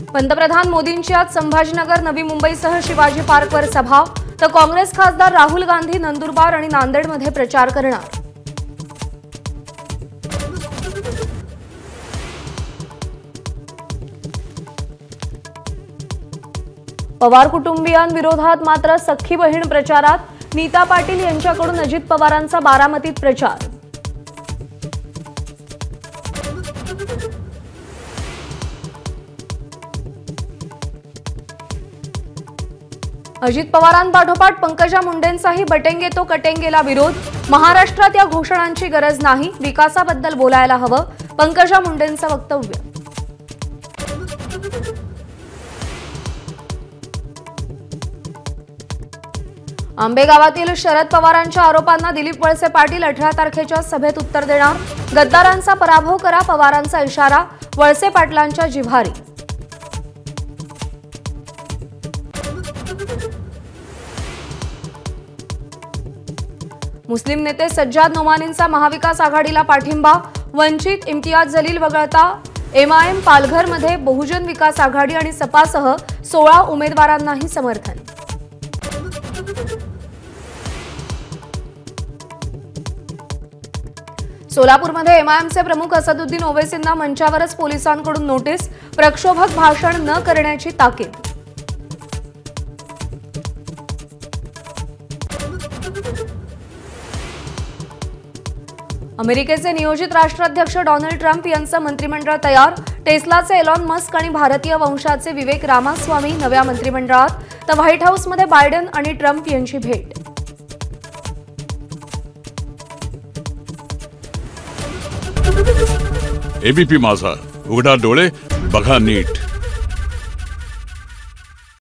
पंतप्रधान मोदींची आज संभाजीनगर, नवी मुंबईसह शिवाजी पार्कवर सभा, तर काँग्रेस खासदार राहुल गांधी नंदुरबार आणि नांदेडमध्ये प्रचार करणार। पवार कुटुंबियांविरोधात मात्र सख्खी बहीण प्रचारात, नीता पाटील यांच्याकडून अजित पवारांचा बारामतीत प्रचार। अजित पवारांपाठोपाठ पंकजा मुंडेंचाही बटेंगे तो कटेंगेला विरोध, महाराष्ट्रात या घोषणांची गरज नाही, विकासाबद्दल बोलायला हवं, पंकजा मुंडेंचं वक्तव्य। आंबेगावातील शरद पवारांच्या आरोपांना दिलीप वळसे पाटील 18 तारखेच्या सभेत उत्तर देणार, गद्दारांचा पराभव करा पवारांचा इशारा, वळसे पाटलांच्या जिव्हारी। मुस्लिम नेते सज्जाद नोमानींचा महाविकास आघाडीला पाठिंबा, वंचित इम्तियाज जलील वगळता एमआयएम पालघरमध्ये बहुजन विकास आघाडी आणि सपासह 16 उमेदवारांनाही समर्थन। सोलापूरमध्ये एमआयएमचे प्रमुख असदुद्दीन ओवैसींना मंचावरच पोलिसांकडून नोटीस, प्रक्षोभक भाषण न करण्याची ताकीद। अमेरिकेचे नियोजित राष्ट्राध्यक्ष डोनाल्ड ट्रम्प यांचं मंत्रिमंडळ तयार, टेस्लाचे एलॉन मस्क आणि भारतीय वंशाचे विवेक रामास्वामी नव्या मंत्रिमंडळात, तर व्हाईट हाऊसमध्ये बायडेन आणि ट्रम्प यांची भेट। एबीपी माझा, उघडा डोळे बघा नीट।